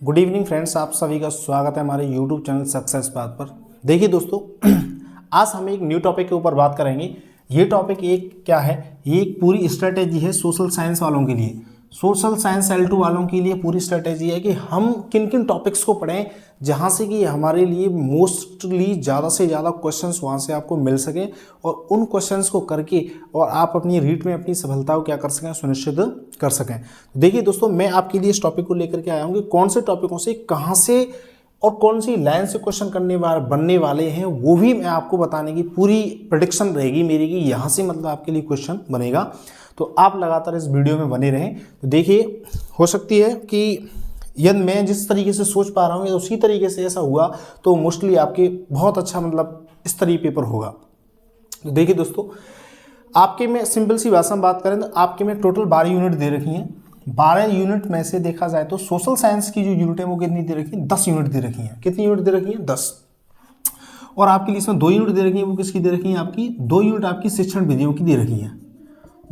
Good evening friends, आप सभी का स्वागत है हमारे यूट्यूब चैनल सक्सेस पाथ पर। देखिए दोस्तों, आज हम एक न्यू टॉपिक के ऊपर बात करेंगे। ये टॉपिक एक क्या है, ये एक पूरी स्ट्रेटेजी है सोशल साइंस वालों के लिए। सोशल साइंस L2 वालों के लिए पूरी स्ट्रेटेजी है कि हम किन किन टॉपिक्स को पढ़ें जहाँ से कि हमारे लिए मोस्टली ज़्यादा से ज़्यादा क्वेश्चंस वहाँ से आपको मिल सके और उन क्वेश्चंस को करके और आप अपनी रीड में अपनी सफलता को क्या कर सकें, सुनिश्चित कर सकें। देखिए दोस्तों, मैं आपके लिए इस टॉपिक को लेकर के आया हूँ कि कौन से टॉपिकों से कहाँ से और कौन सी लाइन से क्वेश्चन बनने वाले हैं, वो भी मैं आपको बताने की पूरी प्रेडिक्शन रहेगी मेरी कि यहाँ से मतलब आपके लिए क्वेश्चन बनेगा। तो आप लगातार इस वीडियो में बने रहें। तो देखिए, हो सकती है कि यदि मैं जिस तरीके से सोच पा रहा हूँ या उसी तरीके से ऐसा हुआ तो मोस्टली आपके बहुत अच्छा मतलब इस तरीके पेपर होगा। तो देखिए दोस्तों, आपके में सिंपल सी भाषा में बात करें तो आपके में टोटल 12 यूनिट दे रखी हैं। 12 यूनिट में से देखा जाए तो सोशल साइंस की जो यूनिट है वो कितनी दे रखी है, 10 यूनिट दे रखी हैं। कितनी यूनिट दे रखी है, 10। और आपके लिए इसमें 2 यूनिट दे रखी है, वो किसकी दे रखी है, आपकी 2 यूनिट आपकी शिक्षण विधियों की दे रखी है।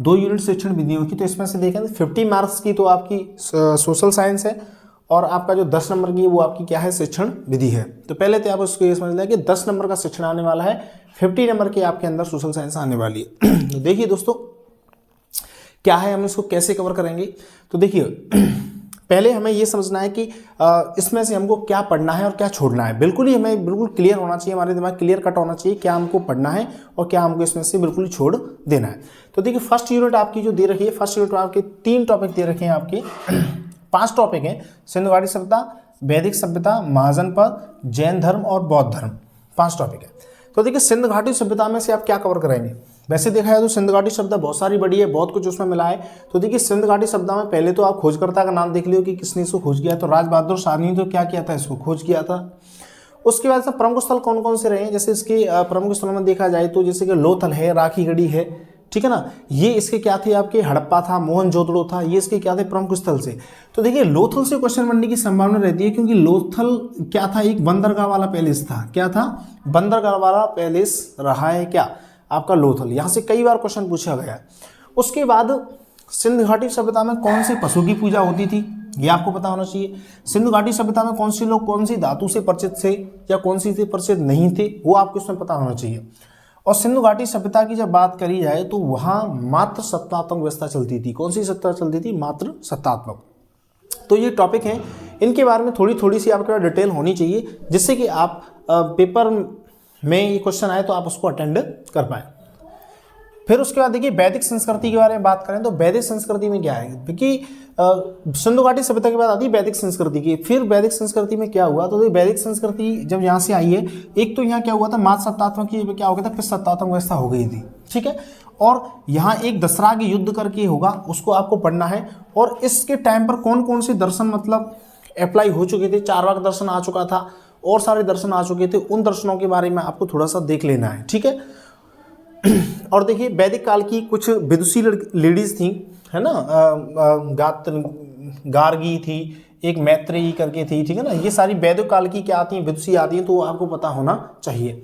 2 यूनिट शिक्षण विधियों की। तो इसमें से देखें तो 50 मार्क्स की तो आपकी सोशल साइंस है और आपका जो 10 नंबर की है वो आपकी क्या है, शिक्षण विधि है। तो पहले तो आप उसको ये समझ लें कि 10 नंबर का शिक्षण आने वाला है, 50 नंबर की आपके अंदर सोशल साइंस आने वाली है। तो देखिए दोस्तों, क्या है, हम इसको कैसे कवर करेंगे। तो देखिए, पहले हमें ये समझना है कि इसमें से हमको क्या पढ़ना है और क्या छोड़ना है। बिल्कुल ही हमें बिल्कुल क्लियर होना चाहिए, हमारे दिमाग क्लियर कट होना चाहिए क्या हमको पढ़ना है और क्या हमको इसमें से बिल्कुल छोड़ देना है। तो देखिए, फर्स्ट यूनिट आपकी जो दे रखी है, फर्स्ट यूनिट में आपके 3 टॉपिक दे रखे हैं। आपके 5 टॉपिक हैं, सिंधुघाटी सभ्यता, वैदिक सभ्यता, महाजनपद, जैन धर्म और बौद्ध धर्म। 5 टॉपिक है। तो देखिए, सिंधुघाटी सभ्यता में से आप क्या कवर करेंगे। वैसे देखा जाए तो सिंधुघाटी सभ्यता बहुत सारी बड़ी है, बहुत कुछ उसमें मिला है। तो देखिए, सिंधुघाटी सभ्यता में पहले तो आप खोजकर्ता का नाम देख लियो कि किसने इसको खोज किया। तो राज बहादुर शाह ने तो क्या किया था, इसको खोज किया था। उसके बाद से प्रमुख स्थल कौन कौन से रहे हैं, जैसे इसके प्रमुख स्थलों में देखा जाए तो जैसे कि लोथल है, राखीगढ़ी है, ठीक है ना। ये इसके क्या थे, आपके हड़प्पा था, मोहनजोदड़ो था, ये इसके क्या थे, प्रमुख स्थल से। तो देखिए, लोथल से क्वेश्चन बनने की संभावना रहती है क्योंकि लोथल क्या था, एक बंदरगाह वाला पैलेस था। क्या था, बंदरगाह वाला पैलेस रहा है क्या आपका लोथल। यहाँ से कई बार क्वेश्चन पूछा गया है। उसके बाद सिंधुघाटी सभ्यता में कौन सी पशु की पूजा होती थी, ये आपको पता होना चाहिए। सिंधुघाटी सभ्यता में कौन से लोग कौन सी धातु से परिचित थे या कौन सी से परिचित नहीं थे, वो आपको इसमें पता होना चाहिए। और सिंधुघाटी सभ्यता की जब बात करी जाए तो वहाँ मात्र सत्तात्मक व्यवस्था चलती थी। कौन सी सत्ता चलती थी, मात्र सत्तात्मक। तो ये टॉपिक हैं, इनके बारे में थोड़ी सी आपके पास डिटेल होनी चाहिए जिससे कि आप पेपर में ये क्वेश्चन आए तो आप उसको अटेंड कर पाए। फिर उसके बाद देखिए, वैदिक संस्कृति के बारे में बात करें तो वैदिक संस्कृति में क्या है, क्योंकि सिंधुघाटी सभ्यता के बाद आती है वैदिक संस्कृति की। फिर वैदिक संस्कृति में क्या हुआ, तो वैदिक संस्कृति जब यहाँ से आई है, एक तो यहाँ क्या हुआ था, मात्र सत्तात्मक की क्या हो गया था, फिर सत्तात्मक व्यवस्था हो गई थी, ठीक है। और यहाँ एक दसराग युद्ध करके होगा, उसको आपको पढ़ना है। और इसके टाइम पर कौन कौन से दर्शन मतलब अप्लाई हो चुके थे, चारवाक दर्शन आ चुका था और सारे दर्शन आ चुके थे, उन दर्शनों के बारे में आपको थोड़ा सा देख लेना है, ठीक है। और देखिए, वैदिक काल की कुछ विदुषी लेडीज थी, है ना, गार्गी थी, एक मैत्रेयी करके थी, ठीक है ना। ये सारी वैदिक काल की क्या आती हैं, विदुषी आती हैं, तो वो आपको पता होना चाहिए।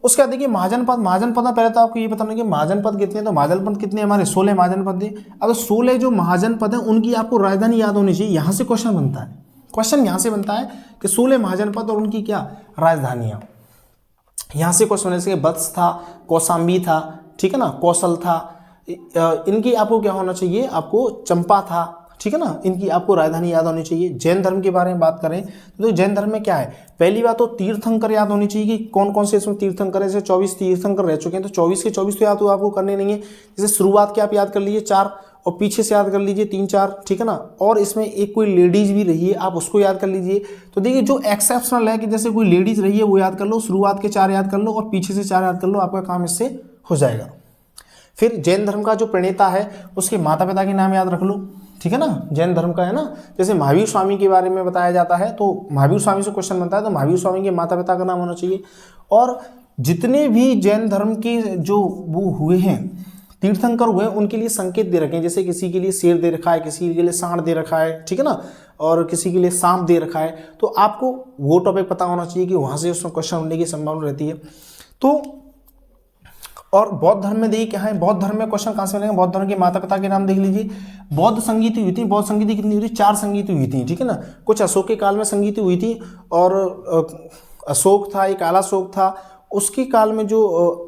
उसके बाद देखिए, महाजनपद में पहले तो आपको ये बताना कि महाजनपद कितने हैं। तो महाजनपद कितने हमारे 16 महाजनपद है। अब 16 जो महाजनपद हैं उनकी आपको राजधानी याद होनी चाहिए। यहाँ से क्वेश्चन बनता है, क्वेश्चन यहाँ से बनता है कि 16 महाजनपद और उनकी क्या राजधानियाँ। यहाँ से क्वेश्चन जैसे वत्स था, कौशाम्बी था, ठीक है ना, कौशल था, इनकी आपको क्या होना चाहिए, आपको चंपा था, ठीक है ना, इनकी आपको राजधानी याद होनी चाहिए। जैन धर्म के बारे में बात करें तो जैन धर्म में क्या है, पहली बात तो तीर्थंकर याद होनी चाहिए कि कौन कौन से इसमें तीर्थंकर है। जैसे 24 तीर्थंकर रह चुके हैं तो 24 के 24 तो याद तो आपको करने नहीं है। जैसे शुरुआत के आप याद कर लीजिए 4 और पीछे से याद कर लीजिए 3-4, ठीक है ना। और इसमें एक कोई लेडीज भी रही है, आप उसको याद कर लीजिए। तो देखिए, जो एक्सेप्शनल है कि जैसे कोई लेडीज रही है वो याद कर लो, शुरुआत के 4 याद कर लो और पीछे से 4 याद कर लो, आपका काम इससे हो जाएगा। फिर जैन धर्म का जो प्रणेता है उसके माता पिता के नाम याद रख लो, ठीक है ना। जैन धर्म का है ना, जैसे महावीर स्वामी के बारे में बताया जाता है तो महावीर स्वामी से क्वेश्चन बनता है तो महावीर स्वामी के माता पिता का नाम होना चाहिए। और जितने भी जैन धर्म के जो वो हुए हैं, तीर्थंकर हुए, उनके लिए संकेत दे रखे हैं। जैसे किसी के लिए शेर दे रखा है, किसी के लिए सांड दे रखा है, ठीक है ना, और किसी के लिए सांप दे रखा है। तो आपको वो टॉपिक पता होना चाहिए कि वहाँ से उसमें क्वेश्चन होने की संभावना रहती है। तो और बौद्ध धर्म में देखिए क्या है, बौद्ध धर्म में क्वेश्चन कहाँ से बनेगा, बौद्ध धर्म के माता पिता के नाम देख लीजिए। बौद्ध संगीति हुई थी, बौद्ध संगीति कितनी हुई थी, 4 संगीति हुई थी, ठीक है ना। कुछ अशोक के काल में संगीति हुई थी, और अशोक था, एक आला अशोक था, उसके काल में जो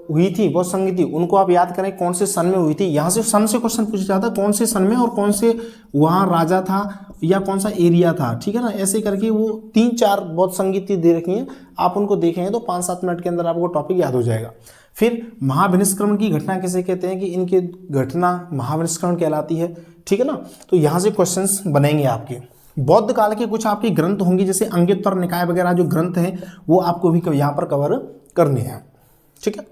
हुई थी बौद्ध संगीति, उनको आप याद करें कौन से सन में हुई थी। यहाँ से सन से क्वेश्चन पूछा जाता है, कौन से सन में और कौन से वहाँ राजा था या कौन सा एरिया था, ठीक है ना। ऐसे करके वो 3-4 बौद्ध संगीति दे रखी हैं, आप उनको देखेंगे तो 5-7 मिनट के अंदर आपको टॉपिक याद हो जाएगा। फिर महाविनिष्क्रमण की घटना किसे कहते हैं, कि इनकी घटना महाविनिष्क्रमण कहलाती है, ठीक है ना। तो यहाँ से क्वेश्चंस बनेंगे आपके। बौद्ध काल के कुछ आपके ग्रंथ होंगे, जैसे अंगुत्तर निकाय वगैरह जो ग्रंथ हैं वो आपको भी यहाँ पर कवर करने हैं, ठीक है।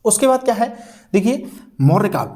उसके बाद क्या है, देखिए मौर्य काल,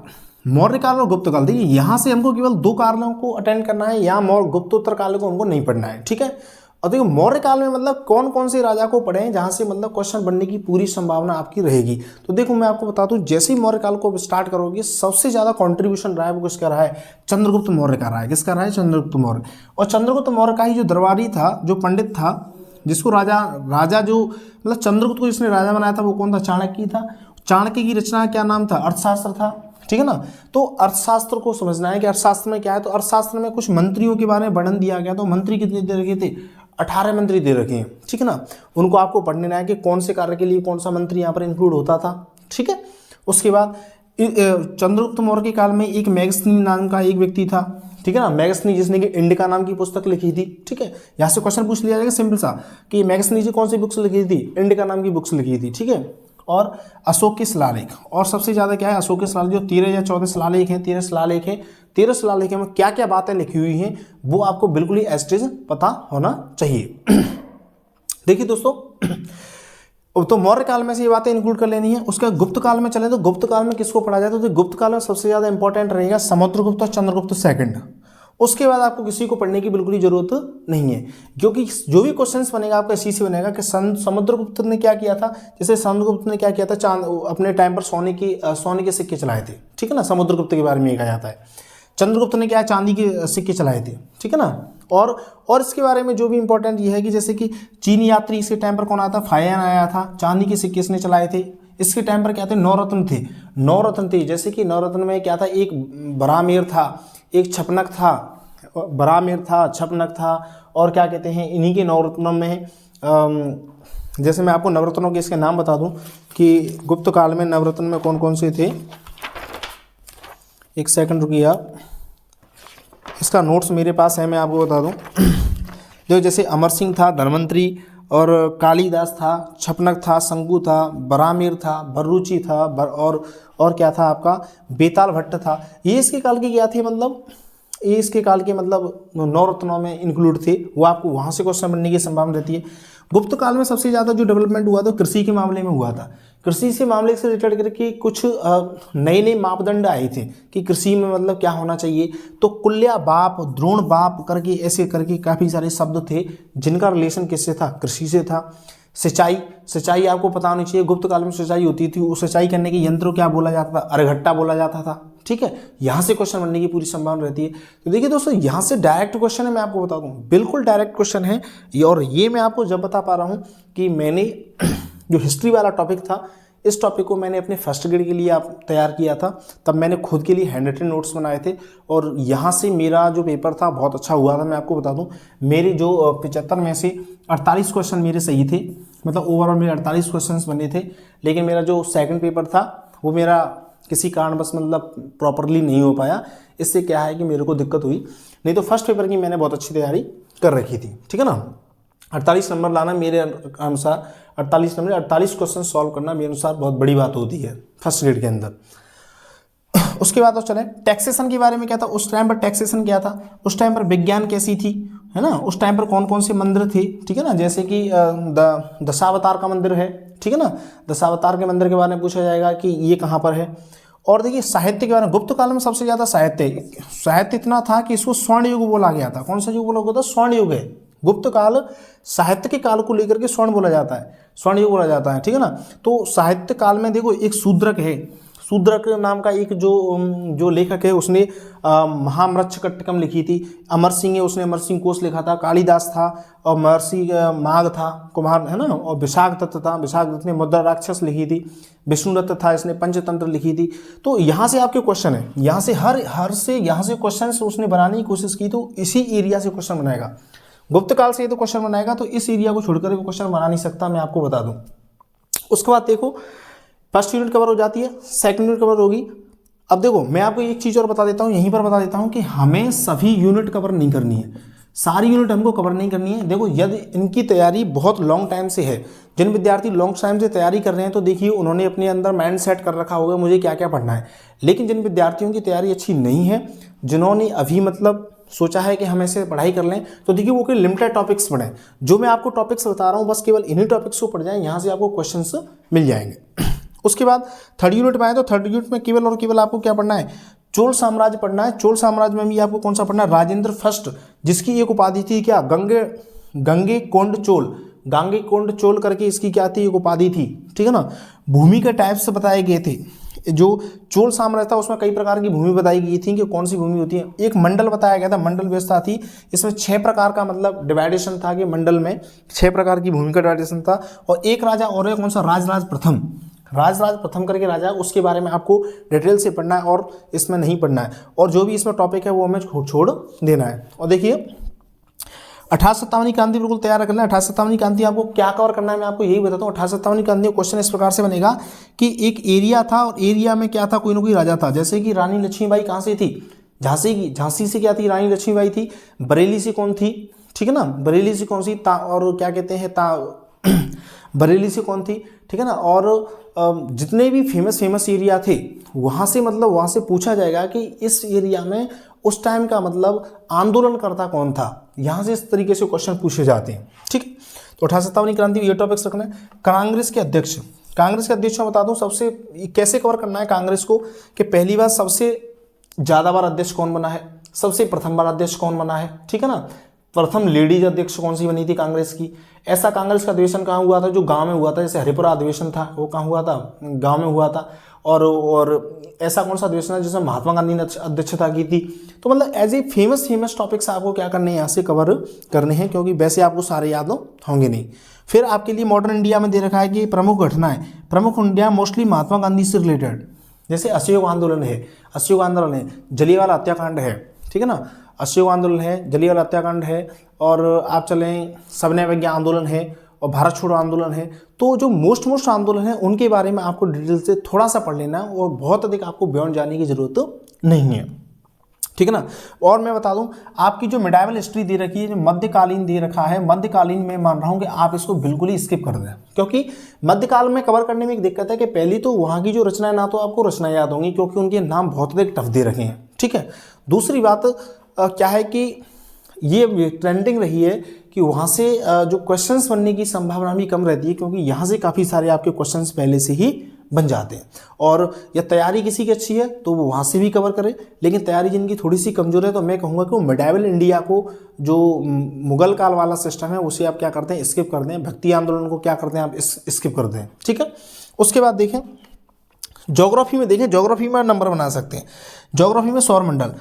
मौर्य काल और गुप्त काल। देखिए यहाँ से हमको केवल 2 कालों को अटेंड करना है, यहाँ गुप्तोत्तर काल को हमको नहीं पढ़ना है, ठीक है। और देखिए मौर्य काल में मतलब कौन कौन से राजा को पढ़े हैं जहाँ से मतलब क्वेश्चन बनने की पूरी संभावना आपकी रहेगी। तो देखो मैं आपको बता दूं, जैसे ही मौर्य काल को स्टार्ट करोगे, सबसे ज़्यादा कंट्रीब्यूशन रहा है वो किसका रहा है, चंद्रगुप्त मौर्य का रहा है। किसका रहा है, चंद्रगुप्त मौर्य। और चंद्रगुप्त मौर्य का ही जो दरबारी था, जो पंडित था, जिसको राजा जो मतलब चंद्रगुप्त को जिसने राजा बनाया था वो कौन था, चाणक्य था। चाणक्य की रचना क्या नाम था, अर्थशास्त्र था, ठीक है ना। तो अर्थशास्त्र को समझना है कि अर्थशास्त्र में क्या है। तो अर्थशास्त्र में कुछ मंत्रियों के बारे में वर्णन दिया गया। तो मंत्री कितने दे रखे थे, 18 मंत्री दे रखे हैं, ठीक है ना। उनको आपको पढ़ने है कि कौन से कार्य के लिए कौन सा मंत्री यहाँ पर इंक्लूड होता था, ठीक है। उसके बाद चंद्रगुप्त मौर्य के काल में एक मैगस्थनी नाम का एक व्यक्ति था, ठीक है ना। मैगस्थनी जिसने कि इंडिका नाम की पुस्तक लिखी थी, ठीक है। यहाँ से क्वेश्चन पूछ लिया जाएगा सिंपल सा कि मैगस्थनी जी कौन सी बुक्स लिखी थी, इंडिका नाम की बुक्स लिखी थी, ठीक है। और अशोक के शिलालेख, और सबसे ज़्यादा क्या है, अशोक के शिलालेख जो 13 या 14 शिलालेख हैं, 13 शिलालेख हैं। 13 शिलालेख में क्या क्या बातें लिखी हुई हैं वो आपको बिल्कुल ही एस्टेज पता होना चाहिए। देखिए दोस्तों, तो मौर्य काल में से ये बातें इंक्लूड कर लेनी है। उसके गुप्त काल में चले तो गुप्त काल में किसको पढ़ा जाए, तो गुप्त काल में सबसे ज़्यादा इंपॉर्टेंट रहेगा समुद्रगुप्त और चंद्रगुप्त सेकंड। उसके बाद आपको किसी को पढ़ने की बिल्कुल ही जरूरत नहीं है, क्योंकि जो भी क्वेश्चंस बनेगा आपका इसी से बनेगा कि समुद्रगुप्त ने क्या किया था। जैसे समुद्रगुप्त ने क्या किया था, अपने टाइम पर सोने के सिक्के चलाए थे, ठीक है ना। समुद्रगुप्त के बारे में कहा जाता है। चंद्रगुप्त ने क्या चांदी के सिक्के चलाए थे, ठीक है ना। और इसके बारे में जो भी इंपॉर्टेंट ये है कि जैसे कि चीनी यात्री इसके टाइम पर कौन आया था, फायन आया था। चांदी के सिक्के इसने चलाए थे। इसके टाइम पर क्या थे, 9 रत्न थे। 9 रत्न थे, जैसे कि 9 रत्न में क्या था, एक बरामेर था, एक छपनक था, बरामेर था, छपनक था, और क्या कहते हैं इन्हीं के 9 रत्नों में जैसे मैं आपको नवरत्नों के इसके नाम बता दूं कि गुप्त काल में नवरत्न में कौन कौन से थे। एक सेकंड रुकिए आप, इसका नोट्स मेरे पास है, मैं आपको बता दूं। जो जैसे अमर सिंह था, धनवंतरी, और कालिदास था, छपनक था, शंकु था, बरामीर था, बर्रुचि था, और क्या था आपका, बेताल भट्ट था। ये इसके काल की क्या थी, मतलब ये इसके काल के मतलब 9 रत्नों में इंक्लूड थे। वो आपको वहाँ से क्वेश्चन बनने की संभावना रहती है। गुप्त काल में सबसे ज़्यादा जो डेवलपमेंट हुआ था कृषि के मामले में हुआ था। कृषि से मामले से रिलेटेड करके कुछ नए नए मापदंड आए थे कि कृषि में मतलब क्या होना चाहिए। तो कुल्या बाप, द्रोण बाप करके ऐसे करके काफ़ी सारे शब्द थे जिनका रिलेशन किससे था, कृषि से था। सिंचाई आपको पता होनी चाहिए। गुप्त काल में सिंचाई होती थी, उस सिंचाई करने के यंत्र को क्या बोला जाता था, अरघट्टा बोला जाता था, ठीक है। यहाँ से क्वेश्चन बनने की पूरी संभावना रहती है। तो देखिए दोस्तों, यहाँ से डायरेक्ट क्वेश्चन है, मैं आपको बता दूँ बिल्कुल डायरेक्ट क्वेश्चन है। और ये मैं आपको जब बता पा रहा हूँ कि मैंने जो हिस्ट्री वाला टॉपिक था, इस टॉपिक को मैंने अपने फर्स्ट ग्रेड के लिए आप तैयार किया था। तब मैंने खुद के लिए हैंड रिटन नोट्स बनाए थे, और यहाँ से मेरा जो पेपर था बहुत अच्छा हुआ था। मैं आपको बता दूं, मेरे जो 75 में से 48 क्वेश्चन मेरे सही थे, मतलब ओवरऑल मेरे 48 क्वेश्चंस बने थे। लेकिन मेरा जो सेकंड पेपर था वो मेरा किसी कारणवश मतलब प्रॉपरली नहीं हो पाया। इससे क्या है कि मेरे को दिक्कत हुई, नहीं तो फर्स्ट पेपर की मैंने बहुत अच्छी तैयारी कर रखी थी, ठीक है ना। 48 नंबर लाना मेरे अनुसार, 48 नंबर 48 क्वेश्चन सॉल्व करना मेरे अनुसार बहुत बड़ी बात होती है फर्स्ट ग्रेड के अंदर। उसके बाद तो चले टैक्सेशन के बारे में क्या था, उस टाइम पर टैक्सेशन क्या था, उस टाइम पर विज्ञान कैसी थी, है ना। उस टाइम पर कौन कौन से मंदिर थे, ठीक है ना। जैसे कि दशावतार का मंदिर है, ठीक है ना। दशावतार के मंदिर के बारे में पूछा जाएगा कि ये कहाँ पर है। और देखिए साहित्य के बारे में, गुप्त काल में सबसे ज़्यादा साहित्य इतना था कि इसको स्वर्ण युग बोला गया था। कौन सा युग बोला गया था, स्वर्ण युग है। गुप्त काल साहित्य के काल को लेकर के स्वर्ण बोला जाता है, स्वर्ण युग बोला जाता है, ठीक है ना। तो साहित्य काल में देखो एक शूद्रक है, शूद्रक नाम का एक जो लेखक है उसने महामृच्छकट्टकम लिखी थी। अमर सिंह है, उसने अमर सिंह कोश लिखा था। कालिदास था और महर्षि माघ था, कुमार है ना। और विशाख दत्त था, विशाख दत्त ने मुद्रा राक्षस लिखी थी। विष्णुदत्त था, इसने पंचतंत्र लिखी थी। तो यहाँ से आपके क्वेश्चन है, यहाँ से यहाँ से क्वेश्चन उसने बनाने की कोशिश की, तो इसी एरिया से क्वेश्चन बनाएगा। गुप्त काल से ये तो क्वेश्चन बनाएगा, तो इस एरिया को छोड़कर वो क्वेश्चन बना नहीं सकता, मैं आपको बता दूं। उसके बाद देखो फर्स्ट यूनिट कवर हो जाती है, सेकंड यूनिट कवर होगी। अब देखो मैं आपको एक चीज़ और बता देता हूँ, यहीं पर बता देता हूँ कि हमें सभी यूनिट कवर नहीं करनी है, सारी यूनिट हमको कवर नहीं करनी है। देखो यदि इनकी तैयारी बहुत लॉन्ग टाइम से है, जिन विद्यार्थी लॉन्ग टाइम से तैयारी कर रहे हैं, तो देखिए उन्होंने अपने अंदर माइंड सेट कर रखा होगा मुझे क्या क्या पढ़ना है। लेकिन जिन विद्यार्थियों की तैयारी अच्छी नहीं है, जिन्होंने अभी मतलब सोचा है कि हम ऐसे पढ़ाई कर लें, तो देखिए वो कोई लिमिटेड टॉपिक्स पढ़ें। जो मैं आपको टॉपिक्स बता रहा हूँ बस केवल इन्हीं टॉपिक्स को पढ़ जाएं, यहाँ से आपको क्वेश्चंस मिल जाएंगे। उसके बाद थर्ड यूनिट में आए तो थर्ड यूनिट में केवल और केवल आपको क्या पढ़ना है, चोल साम्राज्य पढ़ना है। चोल साम्राज्य में भी आपको कौन सा पढ़ना है, राजेंद्र फर्स्ट, जिसकी एक उपाधि थी क्या, गंगे कोंड चोल, गांगे कोंड चोल करके इसकी क्या थी, एक उपाधि थी, ठीक है ना। भूमि के टाइप्स बताए गए थे। जो चोल साम्राज्य था उसमें कई प्रकार की भूमि बताई गई थी कि कौन सी भूमि होती है। एक मंडल बताया गया था, मंडल व्यवस्था थी, इसमें 6 प्रकार का मतलब डिवाइडेशन था कि मंडल में 6 प्रकार की भूमि का डिवाइडेशन था। और एक राजा और है, कौन सा, राजराज प्रथम करके राजा, उसके बारे में आपको डिटेल से पढ़ना है और इसमें नहीं पढ़ना है। और जो भी इसमें टॉपिक है वो हमें छोड़ देना है। और देखिए 58 क्रांति बिल्कुल तैयार रखना है। 58 क्रांति आपको क्या कवर करना है, मैं आपको यही बताता हूँ। 58 क्रांति का क्वेश्चन इस प्रकार से बनेगा कि एक एरिया था और एरिया में क्या था, कोई ना कोई राजा था। जैसे कि रानी लक्ष्मीबाई कहाँ से थी, झांसी से क्या थी, रानी लक्ष्मीबाई थी। बरेली से कौन थी, ठीक है ना, बरेली से कौन सी और क्या कहते हैं बरेली से कौन थी, ठीक है ना। और जितने भी फेमस एरिया थे वहाँ से मतलब वहाँ से पूछा जाएगा कि इस एरिया में उस टाइम का मतलब आंदोलनकर्ता कौन था। यहाँ से इस तरीके से क्वेश्चन पूछे जाते हैं, ठीक है। तो 58 क्रांति ये टॉपिक्स रखना है। कांग्रेस के अध्यक्ष मैं बता दूं सबसे कैसे कवर करना है कांग्रेस को, कि पहली बार सबसे ज़्यादा बार अध्यक्ष कौन बना है, सबसे प्रथम बार अध्यक्ष कौन बना है, ठीक है ना। प्रथम लेडीज अध्यक्ष कौन सी बनी थी कांग्रेस की। ऐसा कांग्रेस का अधिवेशन कहाँ हुआ था, जो गांव में हुआ था। जैसे हरिपुरा अधिवेशन था वो कहाँ हुआ था, गांव में हुआ था। और ऐसा कौन सा अधिवेशन है जिसमें महात्मा गांधी ने अध्यक्षता की थी। तो मतलब एज ए फेमस टॉपिक्स आपको क्या करने हैं, यहाँ से कवर करने हैं, क्योंकि वैसे आपको सारे याद होंगे नहीं। फिर आपके लिए मॉडर्न इंडिया में दे रखा है कि प्रमुख घटनाएं, प्रमुख इंडिया मोस्टली महात्मा गांधी से रिलेटेड। जैसे असहयोग आंदोलन है, जलियांवाला हत्याकांड है, ठीक है ना, असहयोग आंदोलन है, जलियांवाला हत्याकांड है, और आप चलें सविनय अवज्ञा आंदोलन है, और भारत छोड़ो आंदोलन है। तो जो मोस्ट आंदोलन है उनके बारे में आपको डिटेल से थोड़ा सा पढ़ लेना, और बहुत अधिक आपको बियॉन्ड जाने की जरूरत नहीं है, ठीक है ना। और मैं बता दूं आपकी जो मिडाइवल हिस्ट्री दे रखी है, जो मध्यकालीन दे रखा है, मध्यकालीन में मान रहा हूं कि आप इसको बिल्कुल ही स्किप कर दें, क्योंकि मध्यकाल में कवर करने में एक दिक्कत है कि पहली तो वहां की जो रचनाएं ना तो आपको रचनाएं याद होंगी, क्योंकि उनके नाम बहुत अधिक टफ दे रखे हैं, ठीक है। दूसरी बात क्या है कि ये ट्रेंडिंग रही है कि वहाँ से जो क्वेश्चंस बनने की संभावना भी कम रहती है, क्योंकि यहाँ से काफ़ी सारे आपके क्वेश्चंस पहले से ही बन जाते हैं। और या तैयारी किसी की अच्छी है तो वो वहाँ से भी कवर करे, लेकिन तैयारी जिनकी थोड़ी सी कमजोर है तो मैं कहूँगा कि वो मिडाइवल इंडिया को, जो मुगल काल वाला सिस्टम है, उसे आप क्या करते हैं, स्किप कर दें। भक्ति आंदोलन को क्या करते हैं, आप स्किप कर दें, ठीक है। उसके बाद देखें ज्योग्राफी में, ज्योग्राफी में नंबर बना सकते हैं। ज्योग्राफी में सौरमंडल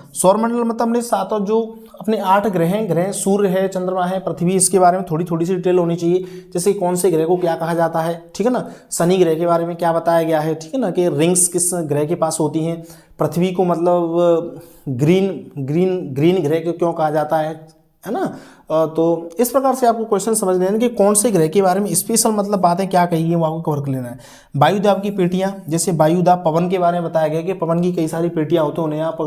मतलब हमने सातों जो अपने 8 ग्रह सूर्य है, चंद्रमा है, पृथ्वी, इसके बारे में थोड़ी सी डिटेल होनी चाहिए। जैसे कौन से ग्रह को क्या कहा जाता है, ठीक है ना। शनि ग्रह के बारे में क्या बताया गया है, ठीक है ना, कि रिंग्स किस ग्रह के पास होती हैं। पृथ्वी को मतलब ग्रीन ग्रह को क्यों कहा जाता है ना। तो इस प्रकार से आपको क्वेश्चन समझ लेना कि कौन से ग्रह के बारे में स्पेशल मतलब बातें क्या कही है वो आपको कवर कर लेना है। वायुदाब की पेटियां, जैसे वायुदाब पवन के बारे में बताया गया कि पवन की कई सारी पेटियां होती हैं, उन्हें आप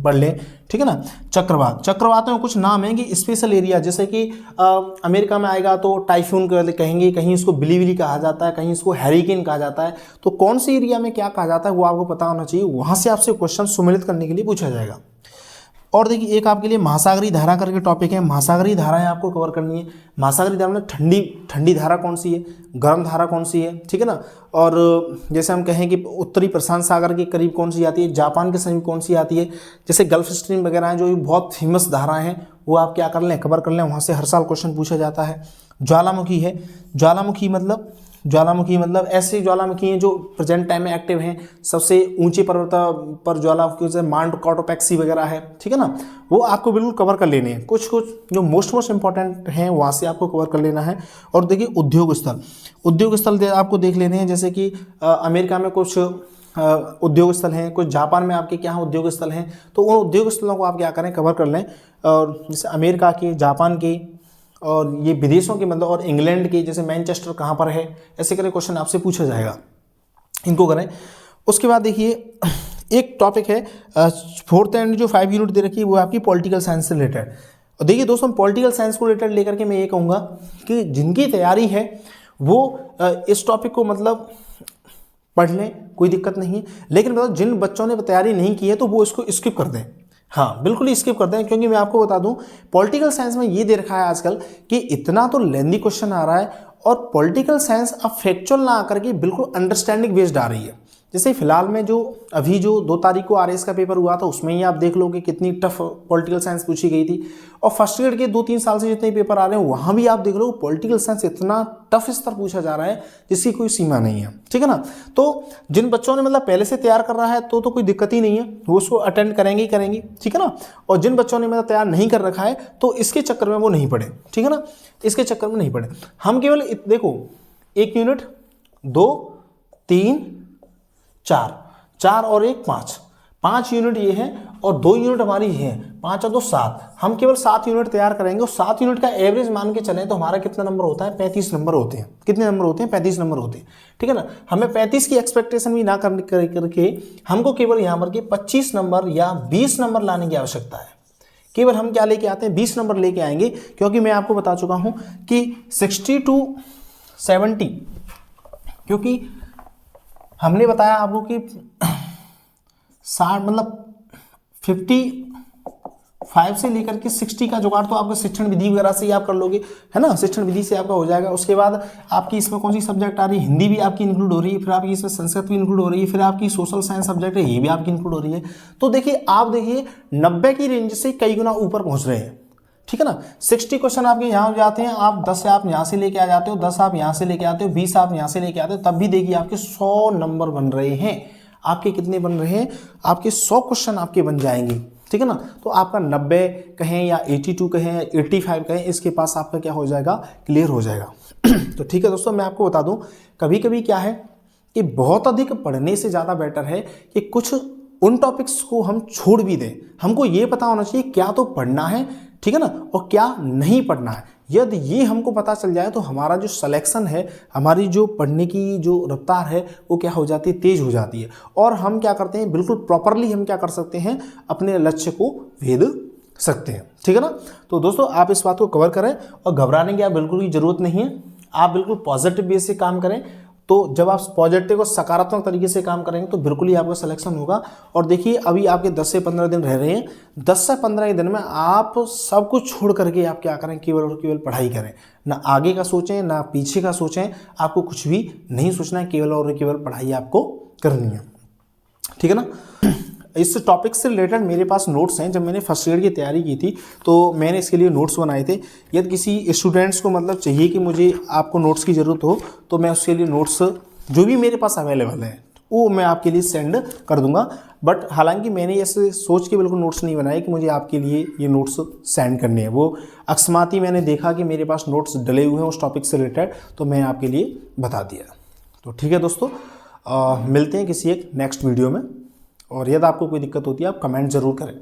पढ़ लें, ठीक है ना। चक्रवात में कुछ नाम है कि स्पेशल एरिया, जैसे कि अमेरिका में आएगा तो टाइफून कहेंगे, कहीं इसको बिलीविली कहा जाता है, कहीं इसको हैरिकेन कहा जाता है। तो कौन से एरिया में क्या कहा जाता है वो आपको पता होना चाहिए, वहाँ से आपसे क्वेश्चन सम्मिलित करने के लिए पूछा जाएगा। और देखिए एक आपके लिए महासागरीय धारा करके टॉपिक है। महासागरीय धाराएं आपको कवर करनी है। महासागरीय धारा में ठंडी धारा कौन सी है, गर्म धारा कौन सी है, ठीक है ना। और जैसे हम कहें कि उत्तरी प्रशांत सागर के करीब कौन सी आती है, जापान के समीप कौन सी आती है, जैसे गल्फ स्ट्रीम वगैरह हैं जो बहुत फेमस धाराएं हैं, वो आप क्या कर लें, कवर कर लें, वहाँ से हर साल क्वेश्चन पूछा जाता है। ज्वालामुखी है, ज्वालामुखी मतलब ज्वालामुखी मतलब ऐसे ज्वालामुखी हैं जो प्रेजेंट टाइम में एक्टिव हैं। सबसे ऊंचे पर्वत पर ज्वालामुखी जैसे माउंट कोटोपैक्सी वगैरह है, ठीक है ना, वो आपको बिल्कुल कवर कर लेने हैं। कुछ कुछ जो मोस्ट इंपॉर्टेंट हैं वहाँ से आपको कवर कर लेना है। और देखिए उद्योग स्थल आपको देख लेने हैं, जैसे कि अमेरिका में कुछ उद्योग स्थल हैं, कुछ जापान में आपके क्या उद्योग स्थल हैं, तो उन उद्योग स्थलों को आप क्या करें, कवर कर लें। और जैसे अमेरिका के, जापान के और ये विदेशों के मतलब, और इंग्लैंड के, जैसे मैनचेस्टर कहाँ पर है, ऐसे करके क्वेश्चन आपसे पूछा जाएगा, इनको करें। उसके बाद देखिए एक टॉपिक है 4th एंड जो 5 यूनिट दे रखी है वो आपकी पॉलिटिकल साइंस से रिलेटेड। और देखिए दोस्तों पॉलिटिकल साइंस को रिलेटेड लेकर के मैं ये कहूँगा कि जिनकी तैयारी है वो इस टॉपिक को मतलब पढ़ लें, कोई दिक्कत नहीं है। लेकिन मतलब जिन बच्चों ने तैयारी नहीं की है तो वो इसको स्किप कर दें, हाँ बिल्कुल ही स्किप कर दें। क्योंकि मैं आपको बता दूं पॉलिटिकल साइंस में ये दे रखा है आजकल कि इतना तो लेंदी क्वेश्चन आ रहा है, और पॉलिटिकल साइंस अब फैक्चुअल ना आकर के बिल्कुल अंडरस्टैंडिंग बेस्ड आ रही है। जैसे फिलहाल में जो अभी जो 2 तारीख को आरएस का पेपर हुआ था उसमें ही आप देख लो कि कितनी टफ पॉलिटिकल साइंस पूछी गई थी। और फर्स्ट ग्रेड के 2-3 साल से जितने पेपर आ रहे हैं वहाँ भी आप देख लो पॉलिटिकल साइंस इतना टफ स्तर पूछा जा रहा है जिसकी कोई सीमा नहीं है, ठीक है ना। तो जिन बच्चों ने मतलब पहले से तैयार कर रहा है तो कोई दिक्कत ही नहीं है, वो उसको अटेंड करेंगे ही करेंगे, ठीक है ना। और जिन बच्चों ने मतलब तैयार नहीं कर रखा है तो इसके चक्कर में वो नहीं पढ़े, ठीक है ना, इसके चक्कर में नहीं पढ़े। हम केवल देखो 1 यूनिट 2 3 4 और 1 5 यूनिट ये है, और 2 यूनिट हमारी ये है, 5 और 2 7। हम केवल 7 यूनिट तैयार करेंगे और 7 यूनिट का एवरेज मान के चलें तो हमारा कितना नंबर होता है, 35 नंबर होते हैं। कितने नंबर होते हैं, 35 नंबर होते हैं, ठीक है ना। हमें 35 की एक्सपेक्टेशन भी ना करके हमको केवल यहाँ पर के 25 नंबर या 20 नंबर लाने की आवश्यकता है। केवल हम क्या लेके आते हैं, 20 नंबर लेके आएंगे। क्योंकि मैं आपको बता चुका हूँ कि 60 to 70, क्योंकि हमने बताया आपको कि 60 मतलब 55 से लेकर के 60 का जुगाड़ तो आपका शिक्षण विधि वगैरह से ही आप कर लोगे, है ना, शिक्षण विधि से आपका हो जाएगा। उसके बाद आपकी इसमें कौन सी सब्जेक्ट आ रही है, हिंदी भी आपकी इंक्लूड हो रही है, फिर आपकी इसमें संस्कृत भी इंक्लूड हो रही है, फिर आपकी सोशल साइंस सब्जेक्ट है ये भी आपकी इंक्लूड हो रही है। तो देखिए आप देखिए 90 की रेंज से कई गुना ऊपर पहुंच रहे हैं, ठीक है ना। 60 क्वेश्चन आपके यहाँ हो जाते हैं, आप 10 आप यहाँ से लेके आ जाते हो, 10 आप यहाँ से लेके आते हो, 20 आप यहाँ से लेके आते हो, तब भी देखिए आपके 100 नंबर बन रहे हैं। आपके कितने बन रहे हैं, आपके 100 क्वेश्चन आपके बन जाएंगे, ठीक है ना। तो आपका 90 कहें या 82 कहें या 85 कहें, इसके पास आपका क्या हो जाएगा, क्लियर हो जाएगा। तो ठीक है दोस्तों, मैं आपको बता दूं कभी कभी क्या है कि बहुत अधिक पढ़ने से ज़्यादा बेटर है कि कुछ उन टॉपिक्स को हम छोड़ भी दें। हमको ये पता होना चाहिए क्या तो पढ़ना है, ठीक है ना, और क्या नहीं पढ़ना है। यदि ये हमको पता चल जाए तो हमारा जो सिलेक्शन है, हमारी जो पढ़ने की जो रफ्तार है वो क्या हो जाती है, तेज हो जाती है। और हम क्या करते हैं, बिल्कुल प्रॉपरली हम क्या कर सकते हैं, अपने लक्ष्य को भेद सकते हैं, ठीक है ना। तो दोस्तों आप इस बात को कवर करें और घबराने की आप बिल्कुल भी जरूरत नहीं है। आप बिल्कुल पॉजिटिव बेस से काम करें। तो जब आप पॉजिटिव और सकारात्मक तरीके से काम करेंगे तो बिल्कुल ही आपका सिलेक्शन होगा। और देखिए अभी आपके 10 से 15 दिन रह रहे हैं, 10 से 15 दिन में आप सब कुछ छोड़ करके आप क्या करें, केवल और केवल पढ़ाई करें। ना आगे का सोचें ना पीछे का सोचें, आपको कुछ भी नहीं सोचना है, केवल और केवल पढ़ाई आपको करनी है, ठीक है ना। इस टॉपिक से रिलेटेड मेरे पास नोट्स हैं। जब मैंने फर्स्ट ईयर की तैयारी की थी तो मैंने इसके लिए नोट्स बनाए थे। यदि किसी स्टूडेंट्स को मतलब चाहिए कि मुझे आपको नोट्स की ज़रूरत हो तो मैं उसके लिए नोट्स जो भी मेरे पास अवेलेबल है वो मैं आपके लिए सेंड कर दूंगा। बट हालांकि मैंने ऐसे सोच के बिल्कुल नोट्स नहीं बनाए कि मुझे आपके लिए ये नोट्स सेंड करने हैं। वो अकस्मात ही मैंने देखा कि मेरे पास नोट्स डले हुए हैं उस टॉपिक से रिलेटेड, तो मैं आपके लिए बता दिया। तो ठीक है दोस्तों, मिलते हैं किसी एक नेक्स्ट वीडियो में। और यदि आपको कोई दिक्कत होती है आप कमेंट ज़रूर करें।